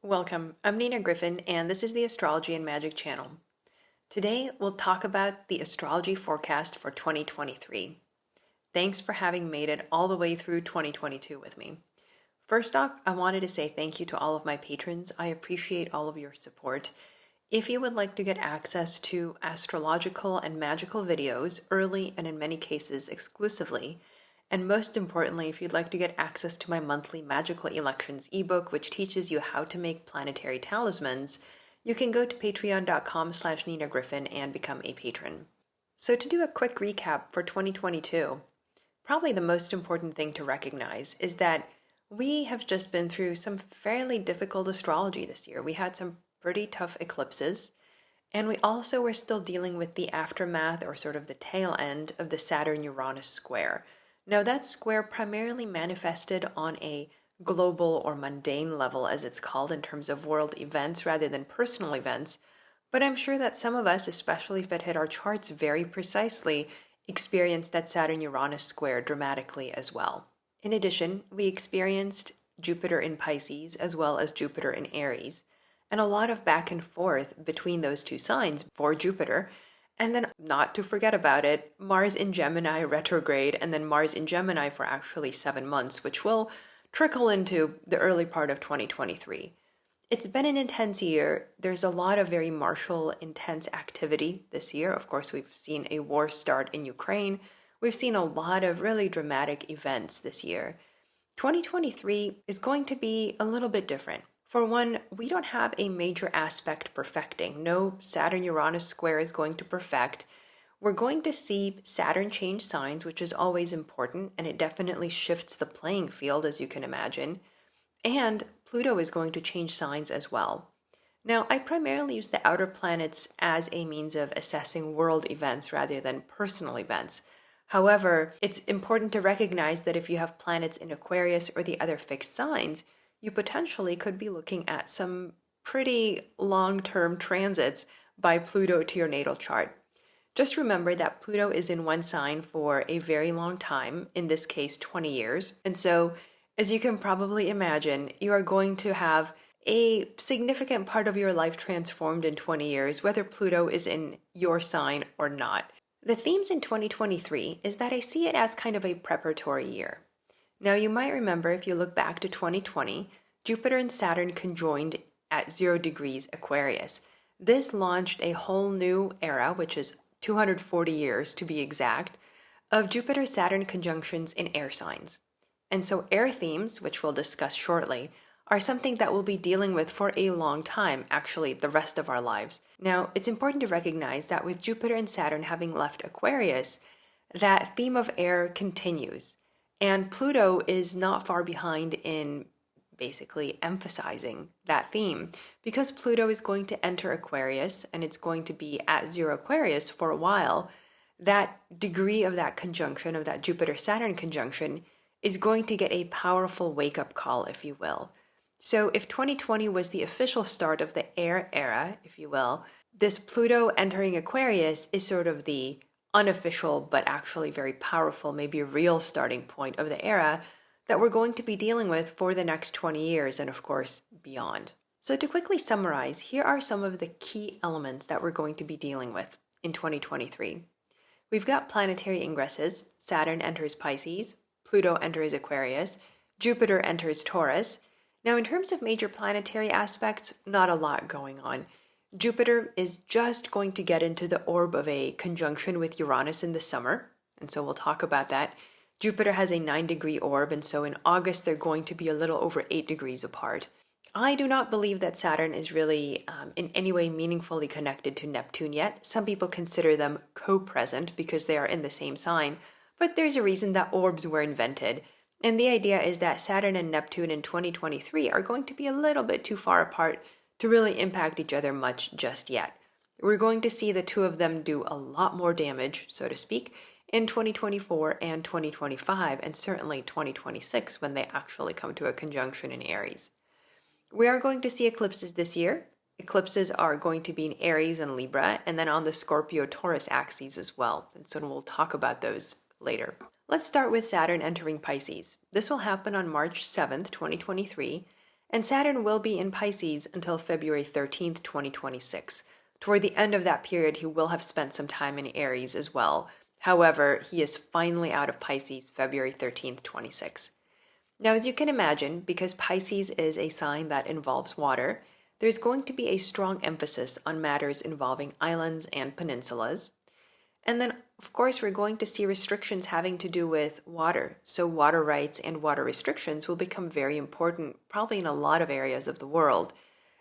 Welcome, I'm Nina Griffin, and this is the Astrology and Magic channel. Today, we'll talk about the astrology forecast for 2023. Thanks for having made it all the way through 2022 with me. First off, I wanted to say thank you to all of my patrons. I appreciate all of your support. If you would like to get access to astrological and magical videos early and in many cases exclusively, and most importantly, if you'd like to get access to my monthly Magical Elections ebook, which teaches you how to make planetary talismans, you can go to patreon.com/Nina Griffin and become a patron. So to do a quick recap for 2022, probably the most important thing to recognize is that we have just been through some fairly difficult astrology this year. We had some pretty tough eclipses, and we also were still dealing with the aftermath or sort of the tail end of the Saturn-Uranus square. Now, that square primarily manifested on a global or mundane level, as it's called, in terms of world events rather than personal events, but I'm sure that some of us, especially if it hit our charts very precisely, experienced that Saturn-Uranus square dramatically as well. In addition, we experienced Jupiter in Pisces as well as Jupiter in Aries, and a lot of back and forth between those two signs for Jupiter. And then, not to forget about it, Mars in Gemini retrograde, and then Mars in Gemini for actually 7 months, which will trickle into the early part of 2023. It's been an intense year. There's a lot of very martial, intense activity this year. Of course, we've seen a war start in Ukraine. We've seen a lot of really dramatic events this year. 2023 is going to be a little bit different. For one, we don't have a major aspect perfecting. No Saturn-Uranus square is going to perfect. We're going to see Saturn change signs, which is always important, and it definitely shifts the playing field, as you can imagine. And Pluto is going to change signs as well. Now, I primarily use the outer planets as a means of assessing world events rather than personal events. However, it's important to recognize that if you have planets in Aquarius or the other fixed signs, you potentially could be looking at some pretty long-term transits by Pluto to your natal chart. Just remember that Pluto is in one sign for a very long time, in this case 20 years. And so, as you can probably imagine, you are going to have a significant part of your life transformed in 20 years, whether Pluto is in your sign or not. The themes in 2023 is that I see it as kind of a preparatory year. Now, you might remember if you look back to 2020, Jupiter and Saturn conjoined at 0 degrees Aquarius. This launched a whole new era, which is 240 years to be exact, of Jupiter-Saturn conjunctions in air signs. And so air themes, which we'll discuss shortly, are something that we'll be dealing with for a long time, actually the rest of our lives. Now, it's important to recognize that with Jupiter and Saturn having left Aquarius, that theme of air continues. And Pluto is not far behind in basically emphasizing that theme, because Pluto is going to enter Aquarius and it's going to be at 0 Aquarius for a while. That degree of that conjunction, of that Jupiter-Saturn conjunction, is going to get a powerful wake-up call, if you will. So if 2020 was the official start of the air era, if you will, this Pluto entering Aquarius is sort of the unofficial but actually very powerful, maybe real starting point of the era that we're going to be dealing with for the next 20 years and of course beyond. So to quickly summarize, here are some of the key elements that we're going to be dealing with in 2023. We've got planetary ingresses. Saturn enters Pisces, Pluto enters Aquarius, Jupiter enters Taurus. Now, in terms of major planetary aspects, not a lot going on. Jupiter is just going to get into the orb of a conjunction with Uranus in the summer, and so we'll talk about that. Jupiter has a 9-degree orb, and so in August they're going to be a little over 8 degrees apart. I do not believe that Saturn is really in any way meaningfully connected to Neptune yet. Some people consider them co-present because they are in the same sign, but there's a reason that orbs were invented. And the idea is that Saturn and Neptune in 2023 are going to be a little bit too far apart to really impact each other much just yet. We're going to see the two of them do a lot more damage, so to speak, in 2024 and 2025, and certainly 2026 when they actually come to a conjunction in Aries. We are going to see eclipses this year. Eclipses are going to be in Aries and Libra, and then on the Scorpio-Taurus axes as well, and so we'll talk about those later. Let's start with Saturn entering Pisces. This will happen on March 7th, 2023, And Saturn will be in Pisces until February 13th, 2026. Toward the end of that period, he will have spent some time in Aries as well. However, he is finally out of Pisces February 13th, 26. Now, as you can imagine, because Pisces is a sign that involves water, there's going to be a strong emphasis on matters involving islands and peninsulas. And then, of course, we're going to see restrictions having to do with water. So water rights and water restrictions will become very important, probably in a lot of areas of the world,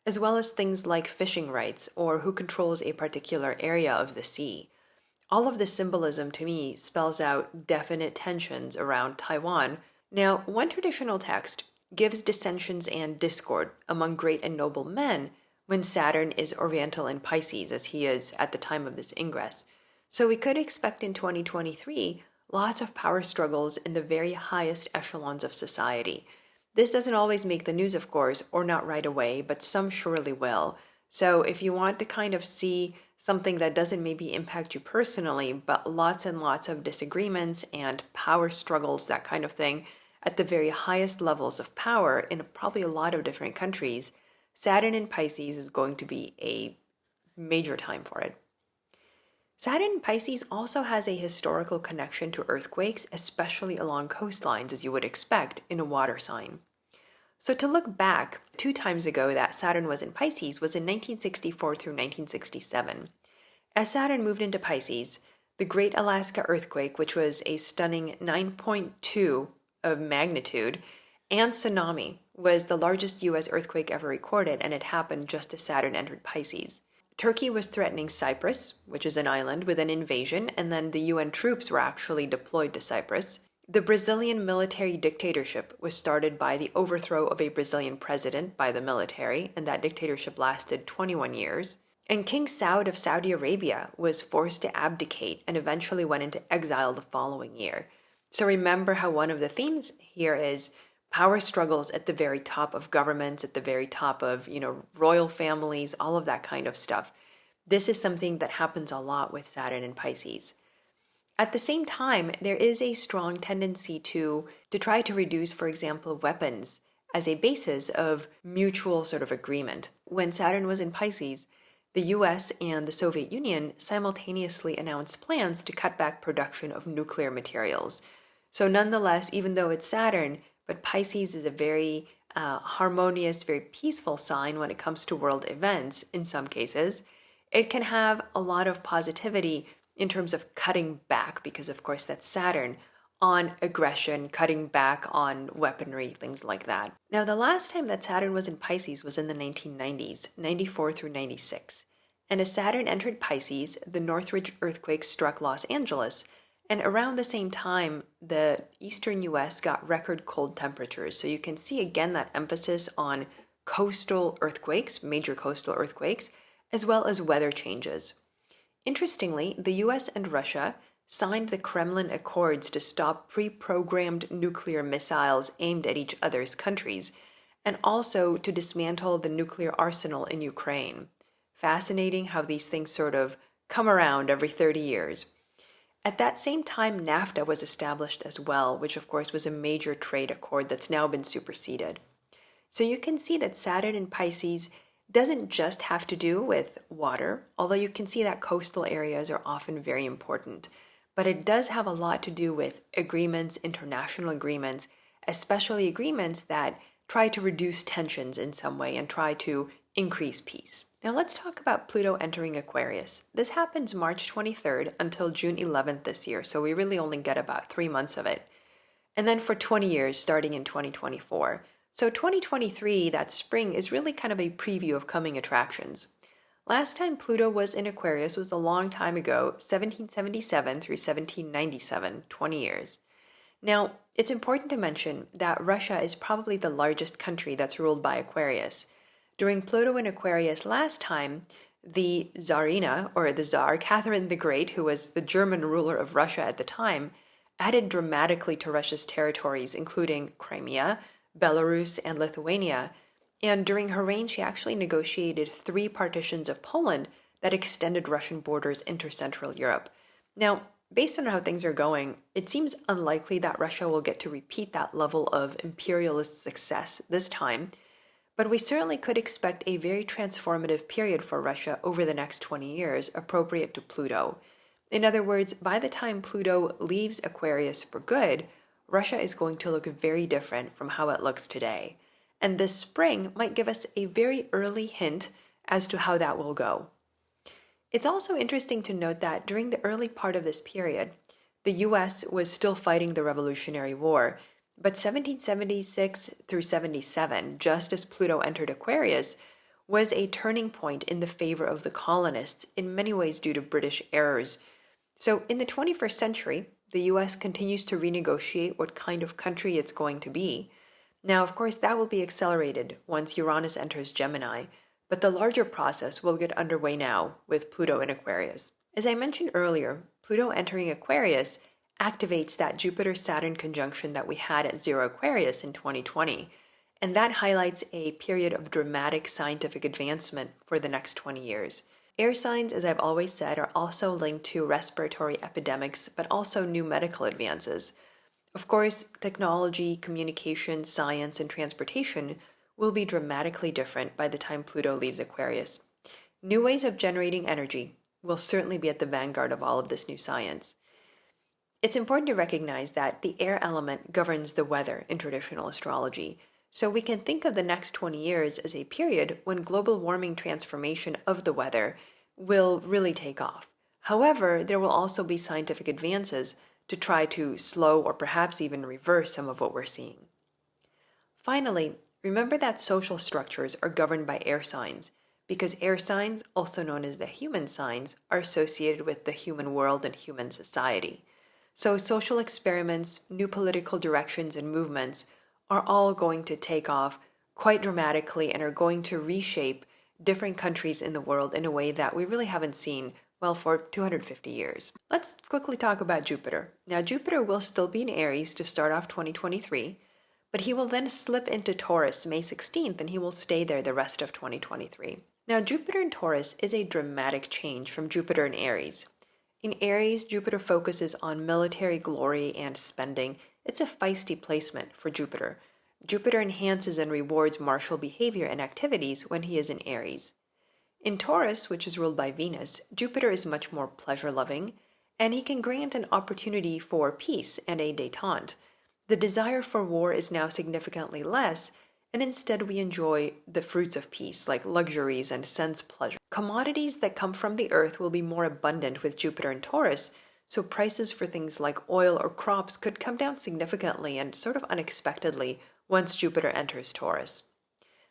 as well as things like fishing rights or who controls a particular area of the sea. All of this symbolism to me spells out definite tensions around Taiwan. Now, one traditional text gives dissensions and discord among great and noble men when Saturn is Oriental in Pisces, as he is at the time of this ingress. So we could expect in 2023 lots of power struggles in the very highest echelons of society. This doesn't always make the news, of course, or not right away, but some surely will. So if you want to kind of see something that doesn't maybe impact you personally, but lots and lots of disagreements and power struggles, that kind of thing, at the very highest levels of power in probably a lot of different countries, Saturn in Pisces is going to be a major time for it. Saturn in Pisces also has a historical connection to earthquakes, especially along coastlines, as you would expect in a water sign. So to look back, 2 times ago that Saturn was in Pisces was in 1964 through 1967. As Saturn moved into Pisces, the Great Alaska Earthquake, which was a stunning 9.2 of magnitude, and tsunami was the largest U.S. earthquake ever recorded, and it happened just as Saturn entered Pisces. Turkey was threatening Cyprus, which is an island, with an invasion, and then the UN troops were actually deployed to Cyprus. The Brazilian military dictatorship was started by the overthrow of a Brazilian president by the military, and that dictatorship lasted 21 years. And King Saud of Saudi Arabia was forced to abdicate and eventually went into exile the following year. So remember how one of the themes here is power struggles at the very top of governments, at the very top of, royal families, all of that kind of stuff. This is something that happens a lot with Saturn and Pisces. At the same time, there is a strong tendency to try to reduce, for example, weapons as a basis of mutual sort of agreement. When Saturn was in Pisces, the US and the Soviet Union simultaneously announced plans to cut back production of nuclear materials. So nonetheless, even though it's Saturn, but Pisces is a very harmonious, very peaceful sign when it comes to world events in some cases. It can have a lot of positivity in terms of cutting back, because of course that's Saturn, on aggression, cutting back on weaponry, things like that. Now, the last time that Saturn was in Pisces was in the 1990s, 94 through 96. And as Saturn entered Pisces, the Northridge earthquake struck Los Angeles, and around the same time, the eastern US got record cold temperatures. So you can see again that emphasis on coastal earthquakes, major coastal earthquakes, as well as weather changes. Interestingly, the US and Russia signed the Kremlin Accords to stop pre-programmed nuclear missiles aimed at each other's countries, and also to dismantle the nuclear arsenal in Ukraine. Fascinating how these things sort of come around every 30 years. At that same time, NAFTA was established as well, which of course was a major trade accord that's now been superseded. So you can see that Saturn in Pisces doesn't just have to do with water, although you can see that coastal areas are often very important. But it does have a lot to do with agreements, international agreements, especially agreements that try to reduce tensions in some way and try to increase peace. Now let's talk about Pluto entering Aquarius. This happens March 23rd until June 11th this year, so we really only get about 3 months of it. And then for 20 years, starting in 2024. So 2023, that spring, is really kind of a preview of coming attractions. Last time Pluto was in Aquarius was a long time ago, 1777 through 1797, 20 years. Now, it's important to mention that Russia is probably the largest country that's ruled by Aquarius. During Pluto in Aquarius last time, the Tsarina, or the Tsar, Catherine the Great, who was the German ruler of Russia at the time, added dramatically to Russia's territories, including Crimea, Belarus, and Lithuania. And during her reign, she actually negotiated 3 partitions of Poland that extended Russian borders into Central Europe. Now, based on how things are going, it seems unlikely that Russia will get to repeat that level of imperialist success this time. But we certainly could expect a very transformative period for Russia over the next 20 years, appropriate to Pluto. In other words, by the time Pluto leaves Aquarius for good, Russia is going to look very different from how it looks today. And this spring might give us a very early hint as to how that will go. It's also interesting to note that during the early part of this period, the US was still fighting the Revolutionary War, but 1776 through 77, just as Pluto entered Aquarius, was a turning point in the favor of the colonists, in many ways due to British errors. So in the 21st century, the US continues to renegotiate what kind of country it's going to be. Now, of course, that will be accelerated once Uranus enters Gemini, but the larger process will get underway now with Pluto in Aquarius. As I mentioned earlier, Pluto entering Aquarius activates that Jupiter-Saturn conjunction that we had at 0 Aquarius in 2020, and that highlights a period of dramatic scientific advancement for the next 20 years. Air signs, as I've always said, are also linked to respiratory epidemics, but also new medical advances. Of course, technology, communication, science, and transportation will be dramatically different by the time Pluto leaves Aquarius. New ways of generating energy will certainly be at the vanguard of all of this new science. It's important to recognize that the air element governs the weather in traditional astrology, so we can think of the next 20 years as a period when global warming transformation of the weather will really take off. However, there will also be scientific advances to try to slow or perhaps even reverse some of what we're seeing. Finally, remember that social structures are governed by air signs, because air signs, also known as the human signs, are associated with the human world and human society. So social experiments, new political directions, and movements are all going to take off quite dramatically and are going to reshape different countries in the world in a way that we really haven't seen, well, for 250 years. Let's quickly talk about Jupiter. Now, Jupiter will still be in Aries to start off 2023, but he will then slip into Taurus May 16th, and he will stay there the rest of 2023. Now, Jupiter in Taurus is a dramatic change from Jupiter in Aries. In Aries, Jupiter focuses on military glory and spending. It's a feisty placement for Jupiter. Jupiter enhances and rewards martial behavior and activities when he is in Aries. In Taurus, which is ruled by Venus, Jupiter is much more pleasure-loving, and he can grant an opportunity for peace and a détente. The desire for war is now significantly less, and instead we enjoy the fruits of peace, like luxuries and sense pleasure. Commodities that come from the earth will be more abundant with Jupiter in Taurus, so prices for things like oil or crops could come down significantly and sort of unexpectedly once Jupiter enters Taurus.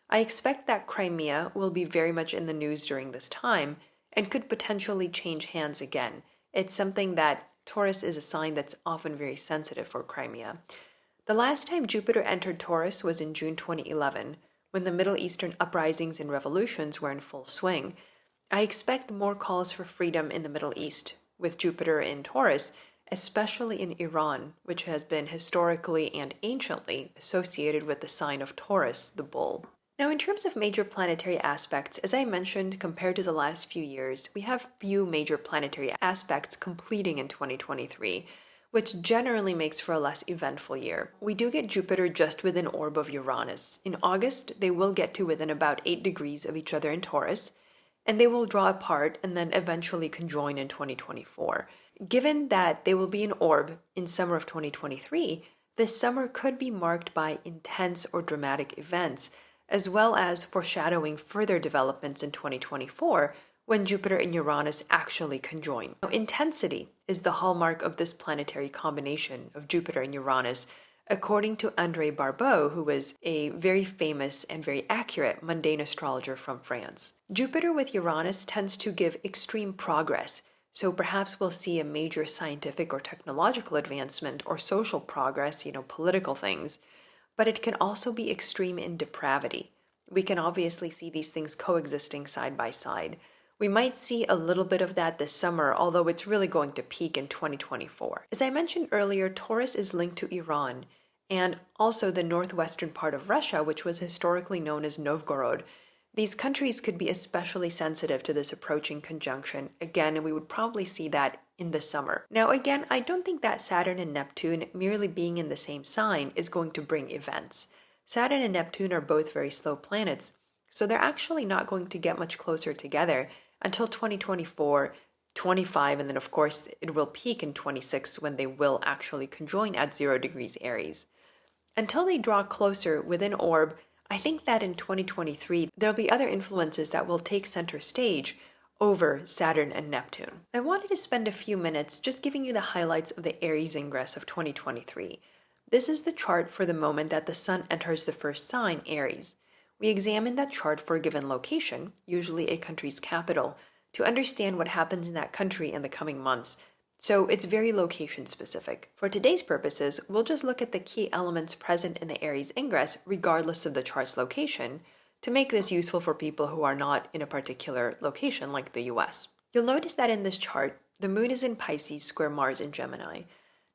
I expect that Crimea will be very much in the news during this time and could potentially change hands again. It's something that Taurus is a sign that's often very sensitive for Crimea. The last time Jupiter entered Taurus was in June 2011, when the Middle Eastern uprisings and revolutions were in full swing. I expect more calls for freedom in the Middle East with Jupiter in Taurus, especially in Iran, which has been historically and anciently associated with the sign of Taurus, the bull. Now, in terms of major planetary aspects, as I mentioned, compared to the last few years, we have few major planetary aspects completing in 2023, which generally makes for a less eventful year. We do get Jupiter just within orb of Uranus. In August, they will get to within about 8 degrees of each other in Taurus, and they will draw apart and then eventually conjoin in 2024. Given that they will be in orb in summer of 2023, this summer could be marked by intense or dramatic events, as well as foreshadowing further developments in 2024 when Jupiter and Uranus actually conjoin. Now, intensity is the hallmark of this planetary combination of Jupiter and Uranus, according to André Barbeau, who was a very famous and very accurate mundane astrologer from France. Jupiter with Uranus tends to give extreme progress, so perhaps we'll see a major scientific or technological advancement or social progress, political things, but it can also be extreme in depravity. We can obviously see these things coexisting side by side. We might see a little bit of that this summer, although it's really going to peak in 2024. As I mentioned earlier, Taurus is linked to Iran and also the northwestern part of Russia, which was historically known as Novgorod. These countries could be especially sensitive to this approaching conjunction. Again, we would probably see that in the summer. Now, again, I don't think that Saturn and Neptune merely being in the same sign is going to bring events. Saturn and Neptune are both very slow planets, so they're actually not going to get much closer together until 2024, 25, and then of course it will peak in 26 when they will actually conjoin at 0 degrees Aries. Until they draw closer within orb, I think that in 2023 there'll be other influences that will take center stage over Saturn and Neptune. I wanted to spend a few minutes just giving you the highlights of the Aries Ingress of 2023. This is the chart for the moment that the Sun enters the first sign, Aries. We examine that chart for a given location, usually a country's capital, to understand what happens in that country in the coming months. So it's very location specific. For today's purposes, we'll just look at the key elements present in the Aries Ingress regardless of the chart's location to make this useful for people who are not in a particular location like the US. You'll notice that in this chart, the moon is in Pisces square Mars in Gemini.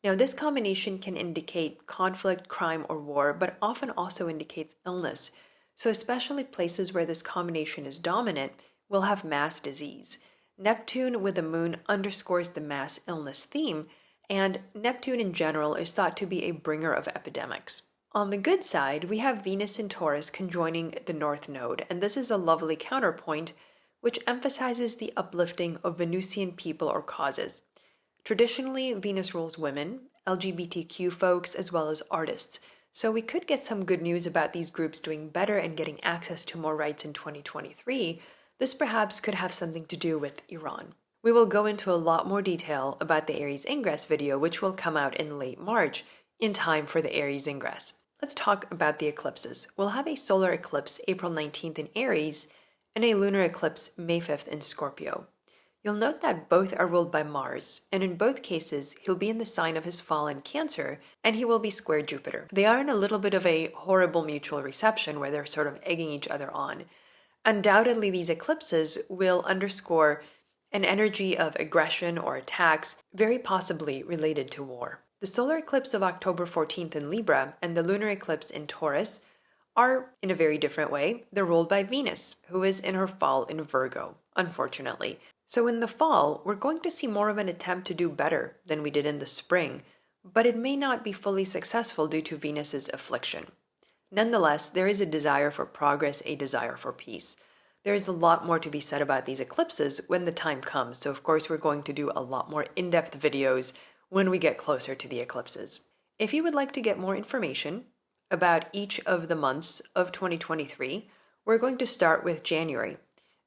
Now, this combination can indicate conflict, crime, or war, but often also indicates illness. So especially places where this combination is dominant will have mass disease. Neptune with the moon underscores the mass illness theme, and Neptune in general is thought to be a bringer of epidemics. On the good side, we have Venus in Taurus conjoining the North Node, and this is a lovely counterpoint which emphasizes the uplifting of Venusian people or causes. Traditionally, Venus rules women, LGBTQ folks, as well as artists, so we could get some good news about these groups doing better and getting access to more rights in 2023. This perhaps could have something to do with Iran. We will go into a lot more detail about the Aries Ingress video, which will come out in late March, in time for the Aries Ingress. Let's talk about the eclipses. We'll have a solar eclipse April 19th in Aries and a lunar eclipse May 5th in Scorpio. You'll note that both are ruled by Mars, and in both cases, he'll be in the sign of his fallen Cancer, and he will be square Jupiter. They are in a little bit of a horrible mutual reception where they're sort of egging each other on. Undoubtedly, these eclipses will underscore an energy of aggression or attacks, very possibly related to war. The solar eclipse of October 14th in Libra and the lunar eclipse in Taurus are, in a very different way, they're ruled by Venus, who is in her fall in Virgo, unfortunately. So in the fall, we're going to see more of an attempt to do better than we did in the spring, but it may not be fully successful due to Venus's affliction. Nonetheless, there is a desire for progress, a desire for peace. There is a lot more to be said about these eclipses when the time comes, so of course we're going to do a lot more in-depth videos when we get closer to the eclipses. If you would like to get more information about each of the months of 2023, we're going to start with January.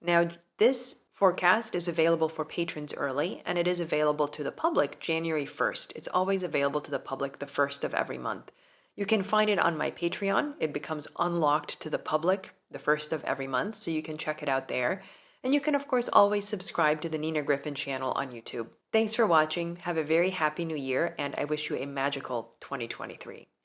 Now, this forecast is available for patrons early, and it is available to the public January 1st. It's always available to the public the 1st of every month. You can find it on my Patreon. It becomes unlocked to the public the 1st of every month, so you can check it out there. And you can, of course, always subscribe to the Nina Griffin channel on YouTube. Thanks for watching. Have a very happy new year, and I wish you a magical 2023.